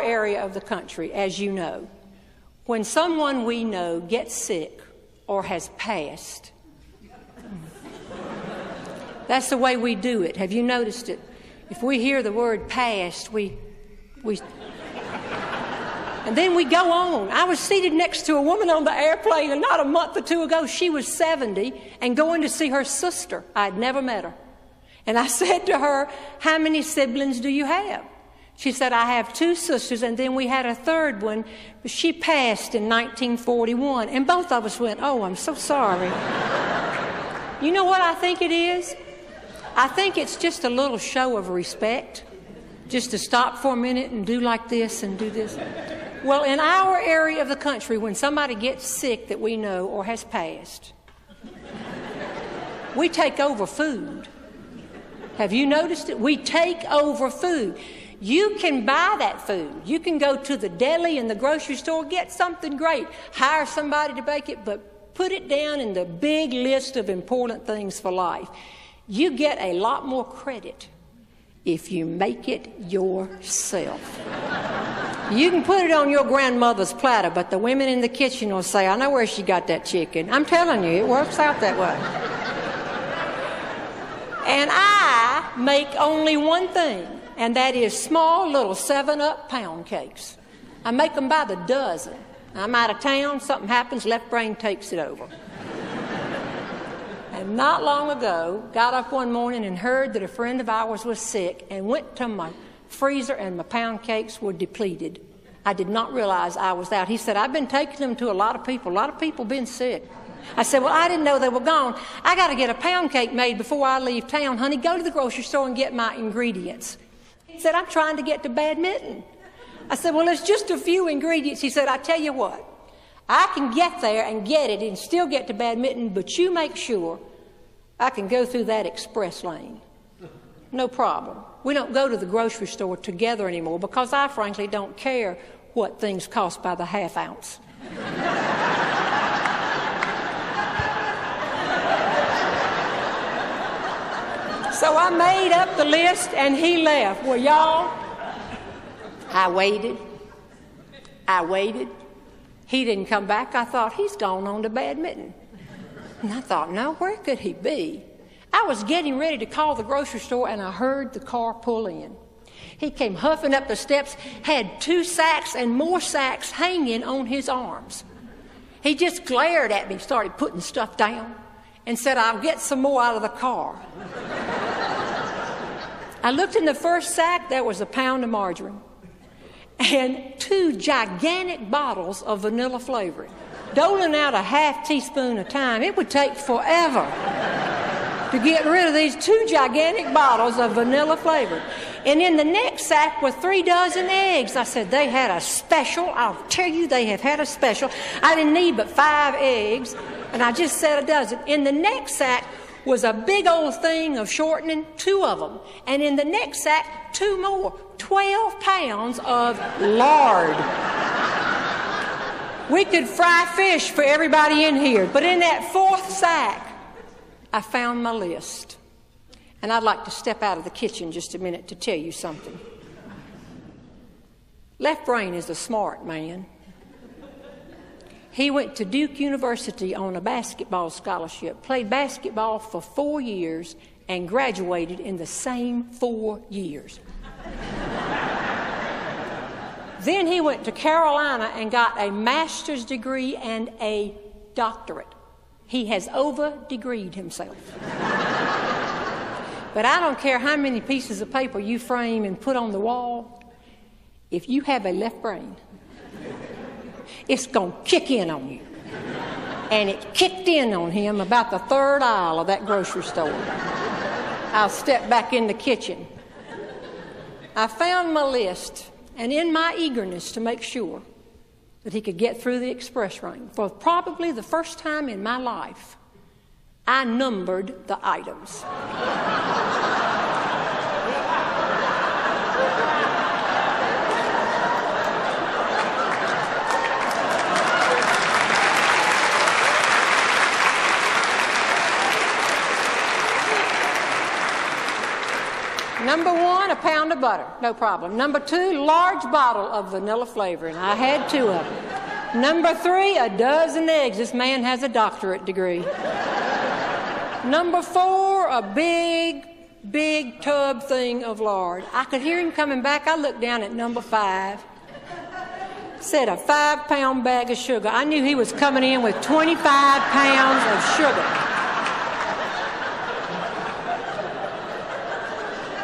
area of the country, as you know, when someone we know gets sick or has passed, that's the way we do it. Have you noticed it? If we hear the word passed, we and then we go on. I was seated next to a woman on the airplane, and not a month or two ago, she was 70 and going to see her sister. I'd never met her. And I said to her, "How many siblings do you have?" She said, "I have 2 sisters, and then we had a third one. She passed in 1941. And both of us went, "Oh, I'm so sorry." You know what I think it is? I think it's just a little show of respect, just to stop for a minute and do like this and do this. Well, in our area of the country, when somebody gets sick that we know or has passed, we take over food. Have you noticed it? We take over food. You can buy that food. You can go to the deli and the grocery store, get something great, hire somebody to bake it, but put it down in the big list of important things for life. You get a lot more credit if you make it yourself. You can put it on your grandmother's platter, but the women in the kitchen will say, "I know where she got that chicken." I'm telling you, it works out that way. And I make only one thing, and that is small little 7-Up pound cakes. I make them by the dozen. I'm out of town, something happens, left brain takes it over. And not long ago, got up one morning and heard that a friend of ours was sick and went to my freezer and my pound cakes were depleted. I did not realize I was out. He said, "I've been taking them to a lot of people been sick." I said, "Well, I didn't know they were gone. I got to get a pound cake made before I leave town. Honey, go to the grocery store and get my ingredients." He said, "I'm trying to get to badminton." I said, "Well, it's just a few ingredients." He said, "I tell you what, I can get there and get it and still get to badminton, but you make sure I can go through that express lane. No problem." We don't go to the grocery store together anymore because I frankly don't care what things cost by the half ounce. So I made up the list and he left. Well, y'all, I waited. He didn't come back. I thought, he's gone on to badminton. And I thought, no, where could he be? I was getting ready to call the grocery store and I heard the car pull in. He came huffing up the steps, had 2 sacks and more sacks hanging on his arms. He just glared at me, started putting stuff down, and said, "I'll get some more out of the car." I looked in the first sack, there was a pound of margarine and 2 gigantic bottles of vanilla flavoring, doling out a half teaspoon at a time. It would take forever to get rid of these 2 gigantic bottles of vanilla flavor. And in the next sack were 3 dozen eggs. I said, they had a special. I'll tell you, they have had a special. I didn't need but 5 eggs, and I just said a dozen. In the next sack was a big old thing of shortening, 2 of them. And in the next sack, 2 more, 12 pounds of lard. We could fry fish for everybody in here. But in that 4th sack, I found my list. And I'd like to step out of the kitchen just a minute to tell you something. Left Brain is a smart man. He went to Duke University on a basketball scholarship, played basketball for 4 years, and graduated in the same 4 years. Then he went to Carolina and got a master's degree and a doctorate. He has over-degreed himself. But I don't care how many pieces of paper you frame and put on the wall, if you have a left brain, it's going to kick in on you. And it kicked in on him about the 3rd aisle of that grocery store. I'll step back in the kitchen. I found my list, and in my eagerness to make sure that he could get through the express lane, for probably the first time in my life, I numbered the items. Number 1, a pound of butter, no problem. Number 2, large bottle of vanilla flavoring. I had 2 of them. Number 3, a dozen eggs. This man has a doctorate degree. Number 4, a big tub thing of lard. I could hear him coming back. I looked down at number 5. Said a 5-pound bag of sugar. I knew he was coming in with 25 pounds of sugar.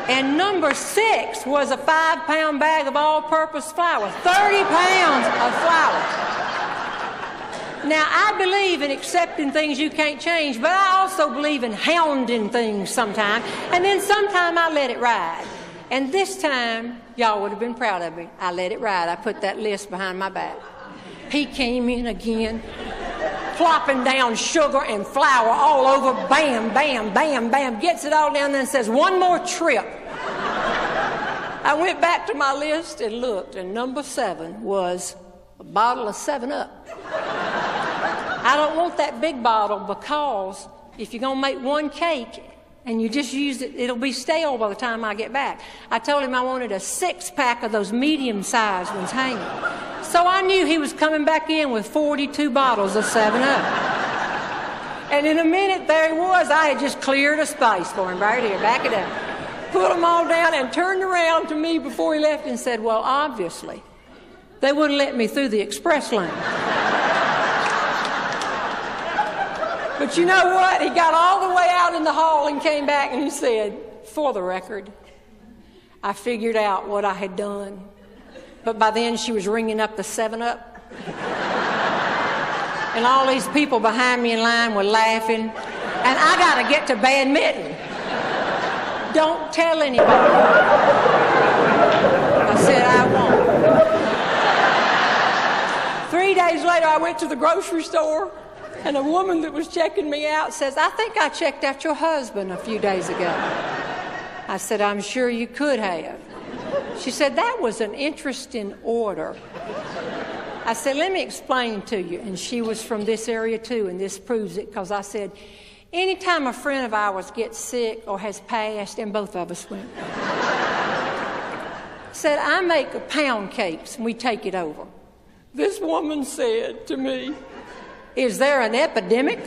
And number 6 was a 5-pound bag of all-purpose flour, 30 pounds of flour. Now, I believe in accepting things you can't change, but I also believe in hounding things sometimes, and then sometime I let it ride. And this time, y'all would have been proud of me. I let it ride. I put that list behind my back. He came in again, plopping down sugar and flour all over, bam, bam, bam, bam, gets it all down there and says, 1 more trip. I went back to my list and looked, and number 7 was a bottle of 7-Up. I don't want that big bottle because if you're going to make 1 cake and you just use it, it'll be stale by the time I get back. I told him I wanted a 6-pack of those medium-sized ones hanging. So I knew he was coming back in with 42 bottles of 7-Up. And in a minute, there he was. I had just cleared a space for him right here. Back it up. Put them all down and turned around to me before he left and said, well, obviously, they wouldn't let me through the express lane. But you know what? He got all the way out in the hall and came back and he said, for the record, I figured out what I had done. But by then she was ringing up the 7-Up. And all these people behind me in line were laughing. And I got to get to badminton. Don't tell anybody. I said, I won't. 3 days later, I went to the grocery store. And a woman that was checking me out says, I think I checked out your husband a few days ago. I said, I'm sure you could have. She said, that was an interesting order. I said, let me explain to you. And she was from this area too, and this proves it, because I said, anytime a friend of ours gets sick or has passed, and both of us went, said, I make pound cakes and we take it over. This woman said to me, is there an epidemic?